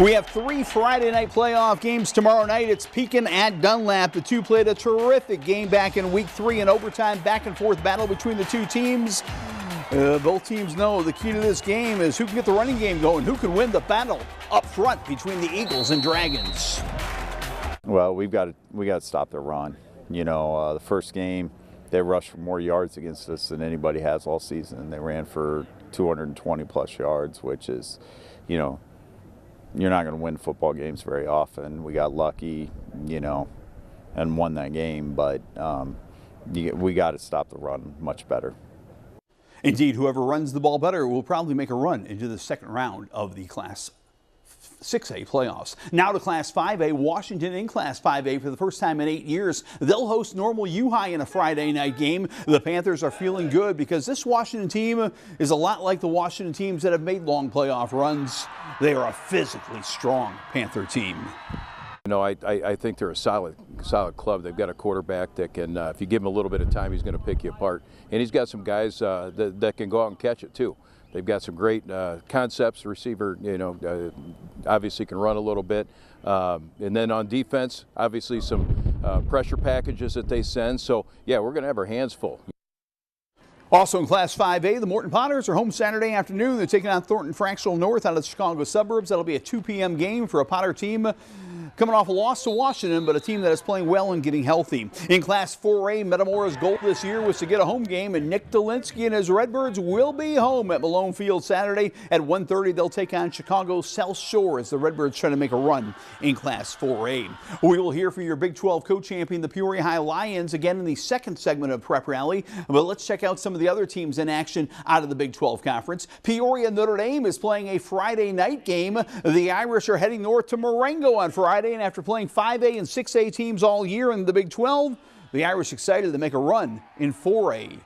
We have 3 Friday night playoff games tomorrow night. It's Pekin at Dunlap. The two played a terrific game back in week 3 in overtime, back and forth battle between the two teams. Both teams know the key to this game is who can get the running game going, who can win the battle up front between the Eagles and Dragons. Well, we got to stop their run. You know, the first game they rushed for more yards against us than anybody has all season. They ran for 220 plus yards, which is, you know, you're not going to win football games very often. We got lucky, you know, and won that game, but we got to stop the run much better. Indeed, whoever runs the ball better will probably make a run into the second round of the Class 6A playoffs. Now to Class 5A, Washington in Class 5A for the first time in 8 years. They'll host Normal U-High in a Friday night game. The Panthers are feeling good because this Washington team is a lot like the Washington teams that have made long playoff runs. They are a physically strong Panther team. You know, I think they're a solid club. They've got a quarterback that can, if you give him a little bit of time, he's going to pick you apart. And he's got some guys that can go out and catch it too. They've got some great concepts. The receiver, you know, obviously can run a little bit. And then on defense, obviously some pressure packages that they send. So, yeah, we're going to have our hands full. Also in Class 5A, the Morton Potters are home Saturday afternoon. They're taking on Thornton Fractional North out of the Chicago suburbs. That'll be a 2 p.m. game for a Potter team coming off a loss to Washington, but a team that is playing well and getting healthy. In Class 4A, Metamora's goal this year was to get a home game, and Nick Dolinsky and his Redbirds will be home at Malone Field Saturday at 1:30. They'll take on Chicago's South Shore as the Redbirds try to make a run in Class 4A. We will hear from your Big 12 co-champion, the Peoria High Lions, again in the second segment of Prep Rally. But let's check out some of the other teams in action out of the Big 12 Conference. Peoria Notre Dame is playing a Friday night game. The Irish are heading north to Marengo on Friday, and after playing 5A and 6A teams all year in the Big 12, the Irish excited to make a run in 4A.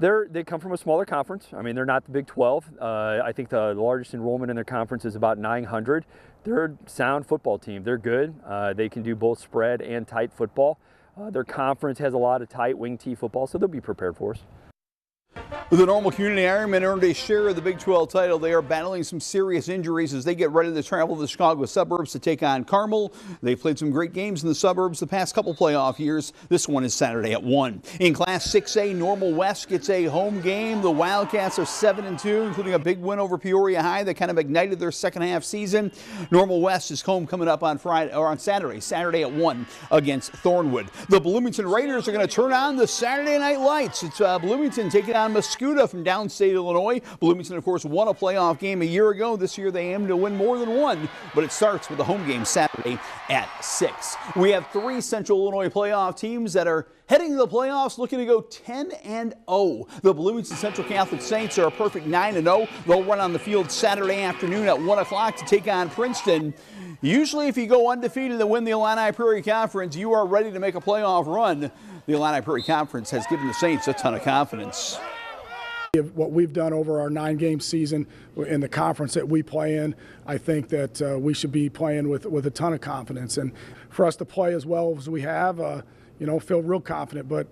They come from a smaller conference. I mean, they're not the Big 12. I think the largest enrollment in their conference is about 900. They're a sound football team. They're good. They can do both spread and tight football. Their conference has a lot of tight wing T football, so they'll be prepared for us. The Normal Community Ironmen earned a share of the Big 12 title. They are battling some serious injuries as they get ready to travel to the Chicago suburbs to take on Carmel. They've played some great games in the suburbs the past couple playoff years. This one is Saturday at 1. In Class 6A, Normal West gets a home game. The Wildcats are 7-2, including a big win over Peoria High that kind of ignited their second half season. Normal West is home coming up on Saturday at 1 against Thornwood. The Bloomington Raiders are going to turn on the Saturday night lights. It's Bloomington taking on Muscuda from downstate Illinois. Bloomington, of course, won a playoff game a year ago. This year they aim to win more than one, but it starts with a home game Saturday at 6. We have 3 Central Illinois playoff teams that are heading to the playoffs looking to go 10-0. The Bloomington Central Catholic Saints are a perfect 9-0. They'll run on the field Saturday afternoon at 1 o'clock to take on Princeton. Usually if you go undefeated and win the Illini Prairie Conference, you are ready to make a playoff run. The Illini Prairie Conference has given the Saints a ton of confidence. What we've done over our 9-game season in the conference that we play in, I think that we should be playing with a ton of confidence. And for us to play as well as we have, you know, feel real confident. But,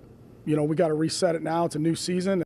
you know, we got to reset it now. It's a new season.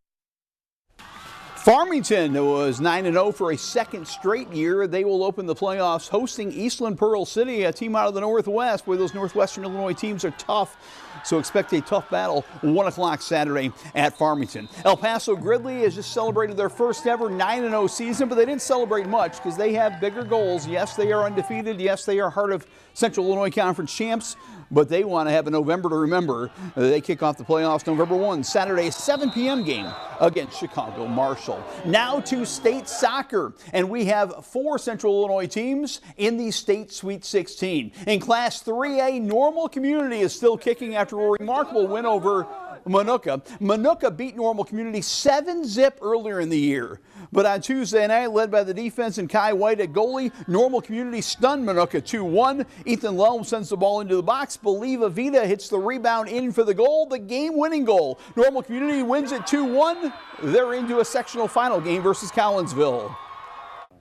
Farmington was 9-0 for a second straight year. They will open the playoffs hosting Eastland Pearl City, a team out of the Northwest, where those Northwestern Illinois teams are tough. So expect a tough battle, 1 o'clock Saturday at Farmington. El Paso Gridley has just celebrated their first ever 9-0 season, but they didn't celebrate much because they have bigger goals. Yes, they are undefeated. Yes, they are Heart of Central Illinois Conference champs, but they want to have a November to remember. They kick off the playoffs November 1, Saturday, 7 p.m. game against Chicago Marshall. Now to state soccer, and we have 4 Central Illinois teams in the state Sweet 16. In Class 3A, Normal Community is still kicking after a remarkable win over Minooka. Minooka beat Normal Community 7-0 earlier in the year. But on Tuesday night, led by the defense and Kai White at goalie, Normal Community stunned Minooka 2-1. Ethan Lelm sends the ball into the box. Believe Avita hits the rebound in for the goal, the game-winning goal. Normal Community wins it 2-1. They're into a sectional final game versus Collinsville.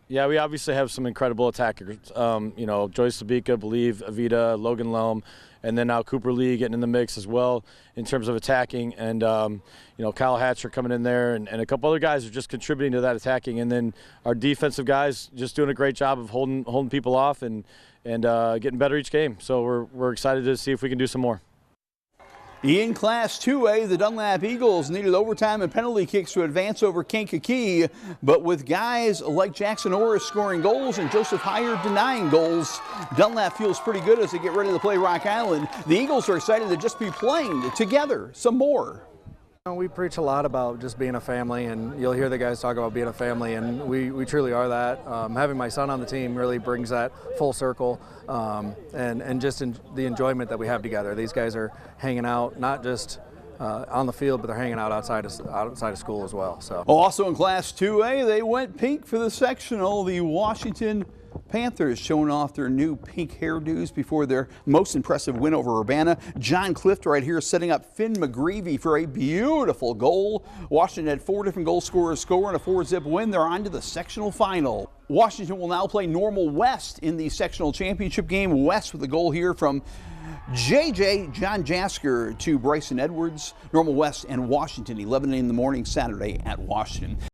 Yeah, we obviously have some incredible attackers. You know, Joyce Sabika, Believe, Avita, Logan Lelm, and then now Cooper Lee getting in the mix as well in terms of attacking. And, you know, Kyle Hatcher coming in there and a couple other guys are just contributing to that attacking. And then our defensive guys just doing a great job of holding people off and getting better each game. So we're excited to see if we can do some more. In Class 2A, the Dunlap Eagles needed overtime and penalty kicks to advance over Kankakee, but with guys like Jackson Orris scoring goals and Joseph Hyard denying goals, Dunlap feels pretty good as they get ready to play Rock Island. The Eagles are excited to just be playing together some more. We preach a lot about just being a family, and you'll hear the guys talk about being a family, and we truly are that. Having my son on the team really brings that full circle, and just the enjoyment that we have together. These guys are hanging out, not just on the field, but they're hanging out outside of school as well. So. Also in Class 2A, they went pink for the sectional. The Washington Panthers showing off their new pink hairdos before their most impressive win over Urbana. John Clift right here setting up Finn McGreevy for a beautiful goal. Washington had 4 different goal scorers score and a 4-zip win. They're on to the sectional final. Washington will now play Normal West in the sectional championship game. West with a goal here from JJ John Jasker to Bryson Edwards. Normal West and Washington, 11 in the morning Saturday at Washington.